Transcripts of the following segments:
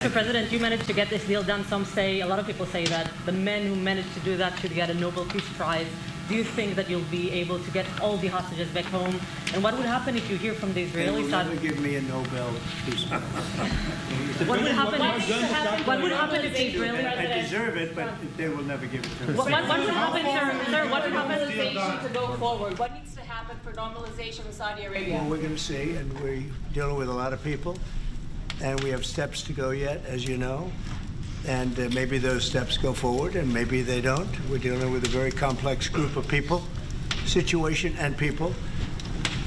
Mr. President, you managed to get this deal done. A lot of people say that the men who managed to do that should get a Nobel Peace Prize. Do you think that you'll be able to get all the hostages back home? And what would happen if you hear from the Israeli side? They will never give me a Nobel Peace Prize. What would happen if the Israeli... I deserve it, but they will never give it to me. What would happen, sir? What would happen to go forward? What needs to happen for normalization in Saudi Arabia? Well, we're going to see, and we're dealing with a lot of people, and we have steps to go yet, as you know. And maybe those steps go forward, and maybe they don't. We're dealing with a very complex group of people, situation and people.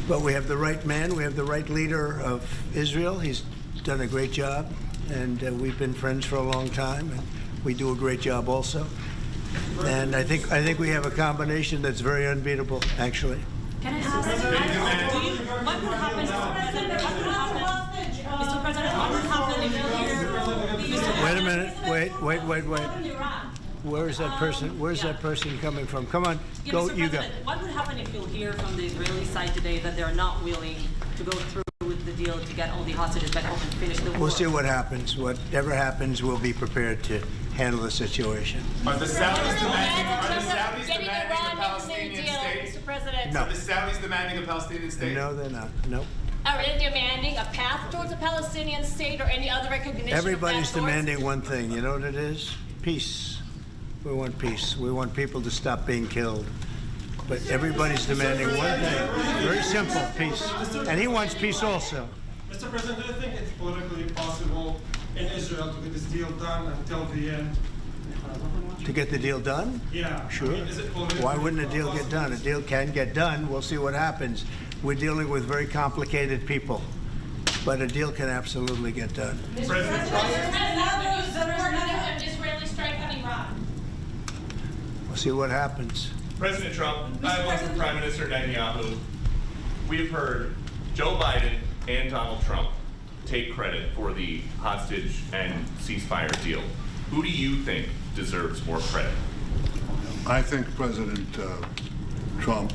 But we have the right man, we have the right leader of Israel. He's done a great job, and we've been friends for a long time, and we do a great job also. And I think we have a combination that's very unbeatable, actually. Can I ask what would happen, Mr. President? Mr. President, what would happen if you hear... Wait a minute. Wait. Where is that person? Where's that person coming from? Come on, go. You go. What would happen if you'll hear from the Israeli side today that they're not willing to go through with the deal to get all the hostages back home and finish the war? We'll see what happens. Whatever happens, we'll be prepared to handle the situation. Are the Saudis demanding a Palestinian state? Mr. President. No. Are the Saudis demanding a Palestinian state? No, they're not. No. Are they demanding a path towards a Palestinian state or any other recognition? Everybody's demanding one thing. You know what it is? Peace. We want peace. We want people to stop being killed. But everybody's demanding one thing. Very simple, peace. And he wants peace also. Mr. President, do you think it's politically possible in Israel to get this deal done until the end? To get the deal done? Yeah. Sure. I mean, is it politically Why wouldn't a deal get possible? done? A deal can get done. We'll see what happens. We're dealing with very complicated people. But a deal can absolutely get done. President, Israeli strike on Iran. We'll see what happens. President Trump, I want from Prime Minister Netanyahu. We have heard Joe Biden and Donald Trump take credit for the hostage and ceasefire deal. Who do you think deserves more credit? I think President Trump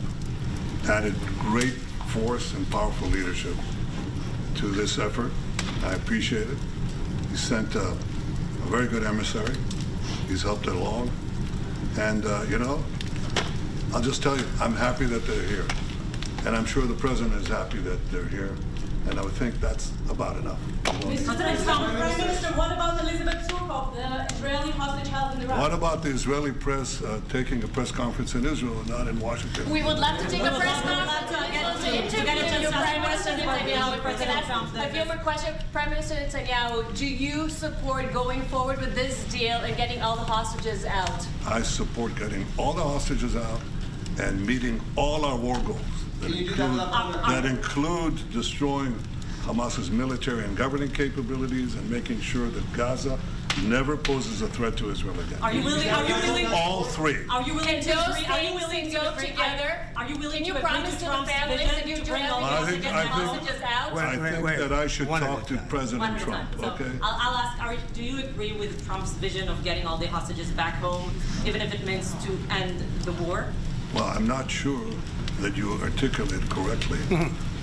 added great force and powerful leadership to this effort. I appreciate it. He sent a very good emissary. He's helped it along. And, I'll just tell you, I'm happy that they're here. And I'm sure the President is happy that they're here. And I would think that's about enough. Mr. Prime Minister, what about Elizabeth Surkov, the Israeli hostage held in Iraq? What about the Israeli press taking a press conference in Israel and not in Washington? We would love to take a press conference to interview Prime Minister Netanyahu. A few more questions. Prime Minister Netanyahu, do you support going forward with this deal and getting all the hostages out? I support getting all the hostages out and meeting all our war goals that include destroying Hamas's military and governing capabilities and making sure that Gaza never poses a threat to Israel again. Are you willing? All three. Are you willing to agree? Are you willing to go together? Are you willing Can you to agree promise to to the Trump's families vision that you to do bring all everything to the get the hostages hostages out? I think that I should talk to President Trump, So okay? I'll ask, do you agree with Trump's vision of getting all the hostages back home, even if it means to end the war? Well, I'm not sure that you articulated correctly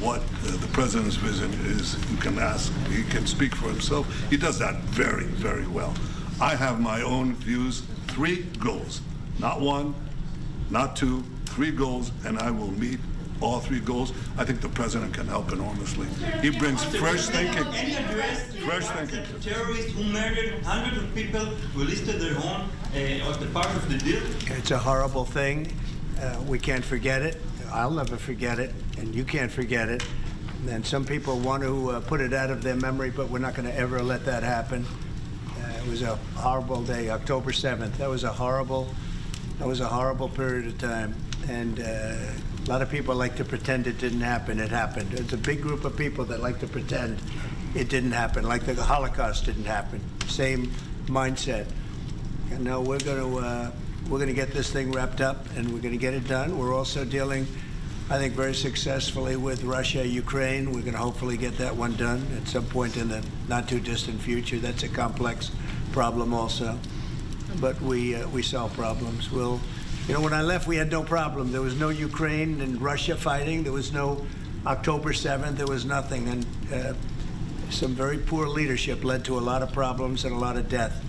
what the President's vision is. You can ask, he can speak for himself. He does that very, very well. I have my own views, 3 goals, not 1, not 2, 3 goals, and I will meet all 3 goals. I think the President can help enormously. He brings fresh thinking. Fresh thinking. Terrorists who murdered hundreds of people who listed their own as the part of the deal. It's a horrible thing. We can't forget it. I'll never forget it, and you can't forget it. And some people want to put it out of their memory, but we're not going to ever let that happen. It was a horrible day, October 7th. That was a horrible period of time. And a lot of people like to pretend it didn't happen. It happened. It's a big group of people that like to pretend it didn't happen, like the Holocaust didn't happen. Same mindset. And no, we're going to get this thing wrapped up, and we're going to get it done. We're also dealing, I think, very successfully with Russia, Ukraine. We're going to hopefully get that one done at some point in the not-too-distant future. That's a complex problem also. But we solve problems. When I left, we had no problem. There was no Ukraine and Russia fighting. There was no October 7th. There was nothing. And some very poor leadership led to a lot of problems and a lot of death.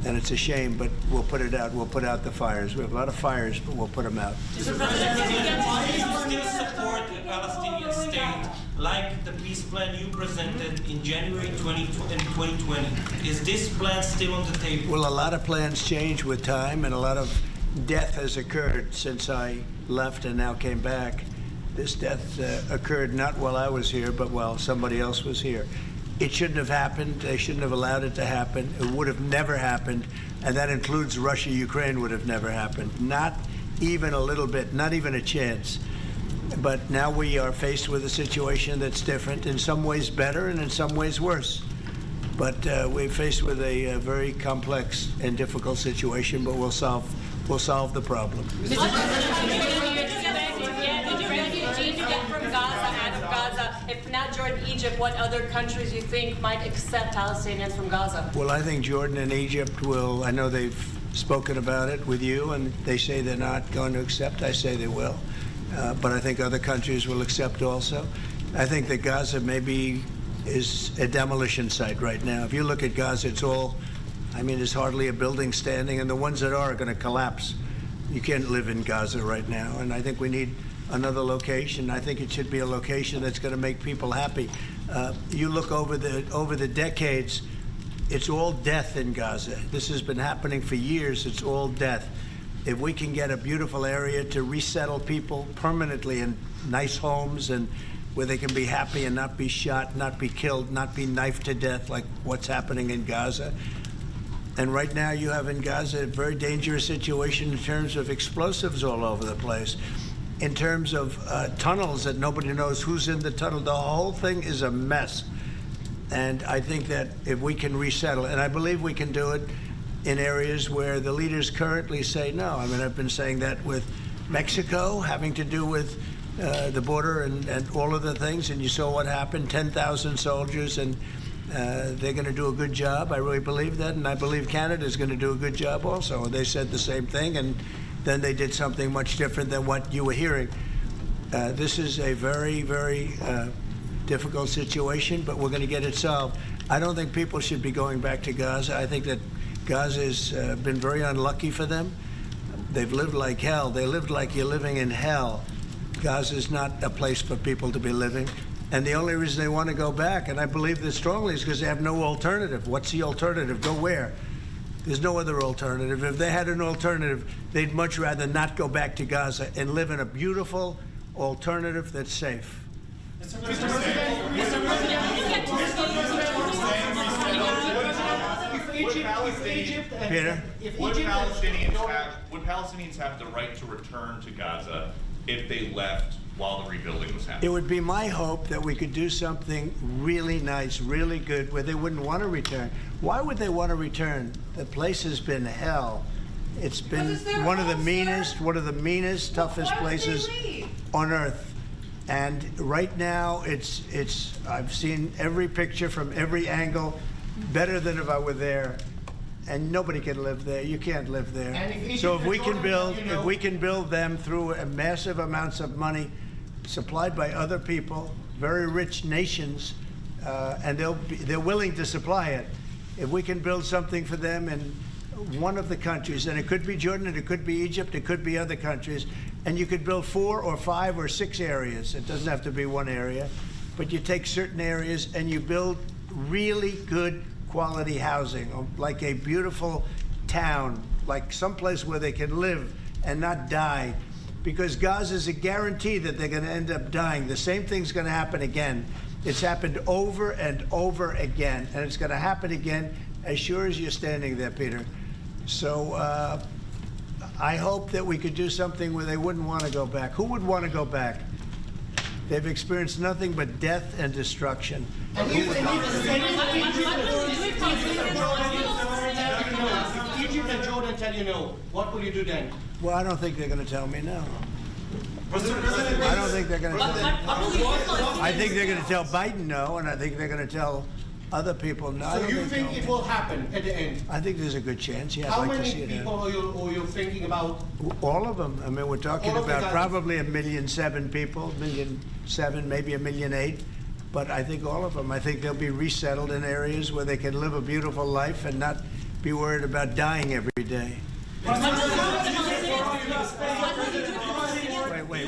And it's a shame, but we'll put it out. We'll put out the fires. We have a lot of fires, but we'll put them out. Mr. President, why do you still support a Palestinian state like the peace plan you presented in January 2020? Is this plan still on the table? Well, a lot of plans change with time, and a lot of death has occurred since I left and now came back. This death occurred not while I was here, but while somebody else was here. It shouldn't have happened. They shouldn't have allowed it to happen. It would have never happened, and that includes Russia. Ukraine would have never happened. Not even a little bit, not even a chance. But now we are faced with a situation that's different, in some ways better and in some ways worse. But we're faced with a very complex and difficult situation, but we'll solve the problem. If not Jordan, Egypt, what other countries you think might accept Palestinians from Gaza? Well, I think Jordan and Egypt will. I know they've spoken about it with you, and they say they're not going to accept. I say they will. But I think other countries will accept also. I think that Gaza maybe is a demolition site right now. If you look at Gaza, it's all, I mean, there's hardly a building standing, and the ones that are going to collapse. You can't live in Gaza right now, and I think we need another location. I think it should be a location that's going to make people happy. You look over the decades, it's all death in Gaza. This has been happening for years. It's all death. If we can get a beautiful area to resettle people permanently in nice homes and where they can be happy and not be shot, not be killed, not be knifed to death like what's happening in Gaza. And right now you have in Gaza a very dangerous situation in terms of explosives all over the place. In terms of tunnels that nobody knows who's in the tunnel. The whole thing is a mess. And I think that if we can resettle, and I believe we can do it in areas where the leaders currently say no. I mean, I've been saying that with Mexico, having to do with the border and all of the things, and you saw what happened, 10,000 soldiers, and they're going to do a good job. I really believe that, and I believe Canada's going to do a good job also. They said the same thing, and then they did something much different than what you were hearing. This is a very, very difficult situation, but we're going to get it solved. I don't think people should be going back to Gaza. I think that Gaza has been very unlucky for them. They've lived like hell. They lived like you're living in hell. Gaza is not a place for people to be living. And the only reason they want to go back, and I believe this strongly, is because they have no alternative. What's the alternative? Go where? There's no other alternative. If they had an alternative, they'd much rather not go back to Gaza and live in a beautiful alternative that's safe. Mr. President, would Palestinians have the right to return to Gaza if they left while the rebuilding was happening? It would be my hope that we could do something really nice, really good, where they wouldn't want to return. Why would they want to return? The place has been hell. It's been one of the meanest, toughest places on earth. And right now, I've seen every picture from every angle, better than if I were there. And nobody can live there. You can't live there. So if we can build them through massive amounts of money supplied by other people, very rich nations, and they're willing to supply it. If we can build something for them in one of the countries, and it could be Jordan, and it could be Egypt, it could be other countries, and you could build 4 or 5 or 6 areas. It doesn't have to be one area, but you take certain areas and you build really good quality housing, like a beautiful town, like someplace where they can live and not die. Because Gaza is a guarantee that they're going to end up dying. The same thing's going to happen again. It's happened over and over again, and it's going to happen again as sure as you're standing there, Peter. So I hope that we could do something where they wouldn't want to go back. Who would want to go back? They've experienced nothing but death and destruction. If Egypt and Jordan tell you no, what will you do then? Well, I don't think they're going to tell me no. Mr. President, I don't think they're going to tell me. I think they're going to tell Biden no, and I think they're going to tell other people no. So you think it will happen at the end? I think there's a good chance, yeah. How I'd like many to see it people are you thinking about? All of them. I mean, we're talking All of the about guys. probably 1.7 million people, 1.7 million, maybe 1.8 million. But I think all of them, I think they'll be resettled in areas where they can live a beautiful life and not be worried about dying every day. Wait.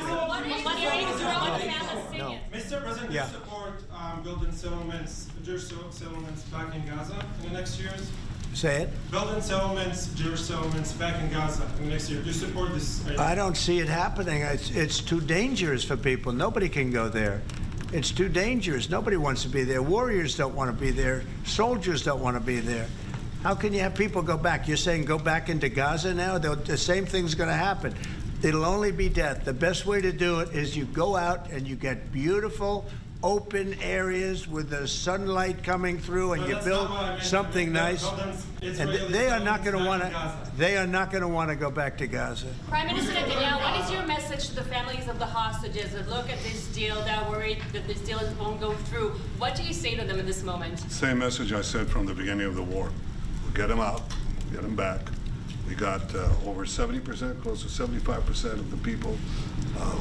No. Mr. President, Yeah. do you support building settlements, Jewish settlements back in Gaza in the next years? Say it. Building settlements, Jewish settlements back in Gaza in the next year. Do you support this idea? I don't see it happening. It's too dangerous for people. Nobody can go there. It's too dangerous. Nobody wants to be there. Warriors don't want to be there. Soldiers don't want to be there. How can you have people go back? You're saying go back into Gaza now? The same thing's going to happen. It'll only be death. The best way to do it is you go out and you get beautiful, open areas with the sunlight coming through, and you build something nice. And they are not going to want to. They are not going to want to go back to Gaza. Prime Minister Netanyahu, what is your message to the families of the hostages that look at this deal, that are worried that this deal won't go through? What do you say to them in this moment? Same message I said from the beginning of the war. We'll get them out, get them back. We got over 70%, close to 75% of the people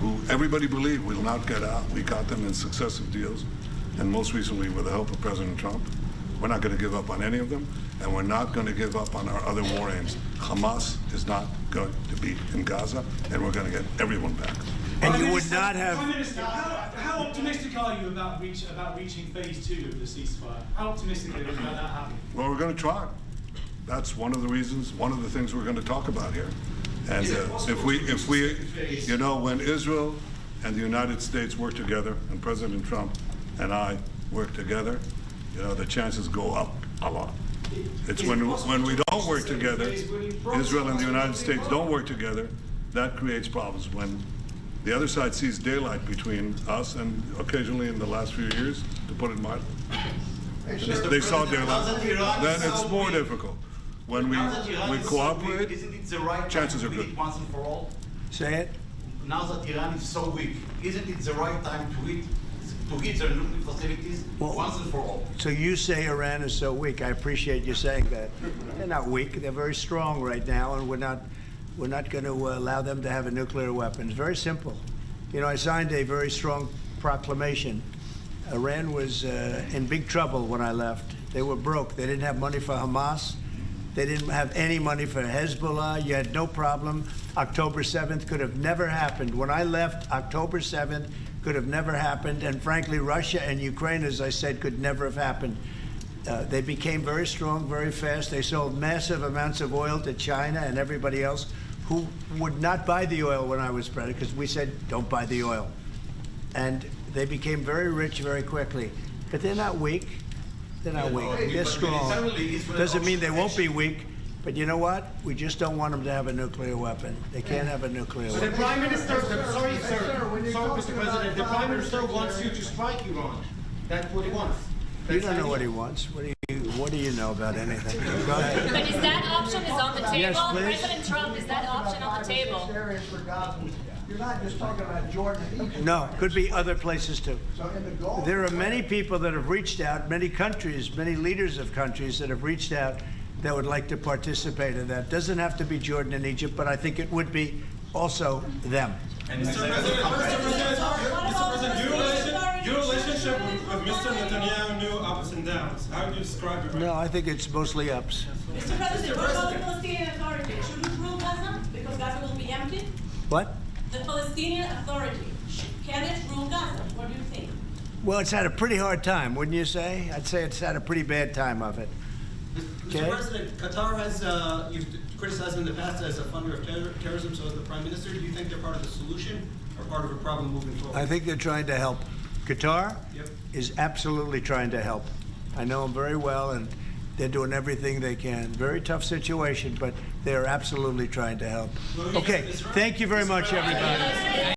who everybody believed will not get out. We got them in successive deals, and most recently with the help of President Trump. We're not going to give up on any of them, and we're not going to give up on our other war aims. Hamas is not going to be in Gaza, and we're going to get everyone back. And you would not have. Prime Minister, how optimistic are you about reaching phase 2 of the ceasefire? How optimistic are you about that happening? Well, we're going to try. That's one of the reasons, one of the things we're going to talk about here. And if we, you know, when Israel and the United States work together, and President Trump and I work together, you know, the chances go up a lot. It's when we don't work together, Israel and the United States don't work together, that creates problems. When the other side sees daylight between us, and occasionally in the last few years, to put it mildly, they saw daylight, then it's more difficult. When we cooperate, isn't it the right chances time are to good. hit once and for all? Say it. Now that Iran is so weak, isn't it the right time to hit their nuclear facilities once and for all? So you say Iran is so weak. I appreciate you saying that. They're not weak. They're very strong right now, and we're not going to allow them to have a nuclear weapon. It's very simple. You know, I signed a very strong proclamation. Iran was in big trouble when I left. They were broke. They didn't have money for Hamas. They didn't have any money for Hezbollah. You had no problem. October 7th could have never happened. When I left, October 7th could have never happened. And frankly, Russia and Ukraine, as I said, could never have happened. They became very strong, very fast. They sold massive amounts of oil to China and everybody else who would not buy the oil when I was president, because we said, don't buy the oil. And they became very rich very quickly. But they're not weak. They're not weak. They're strong. Doesn't mean they won't be weak, but you know what? We just don't want them to have a nuclear weapon. They can't have a nuclear The weapon. Prime Minister, sorry, Mr. President, the Prime Minister wants you to strike Iran. That's what he wants. You don't know what he wants. What do you know about anything? Go ahead. But is that option on the table? Yes, please. President Trump, is that option on the table? You're not just talking about Jordan and Egypt. No, could be other places too. So in the Gulf, There are many people that have reached out, many countries, many leaders of countries that have reached out that would like to participate in that. Doesn't have to be Jordan and Egypt, but I think it would be also them. Mr. President, your relationship with Mr. Netanyahu knew ups and downs. How do you describe it? No, I think it's mostly ups. Mr. President, what about the Palestinian Authority? Should we rule Gaza because Gaza will be empty? What? The Palestinian Authority, can it rule Gaza? What do you think? Well, it's had a pretty hard time, wouldn't you say? I'd say it's had a pretty bad time of it. Mr. President, Qatar has, you've criticized in the past as a funder of terrorism, so as the Prime Minister, do you think they're part of the solution or part of a problem moving forward? I think they're trying to help. Qatar is absolutely trying to help. I know them very well, and they're doing everything they can. Very tough situation, but they're absolutely trying to help. Okay, thank you very much, everybody.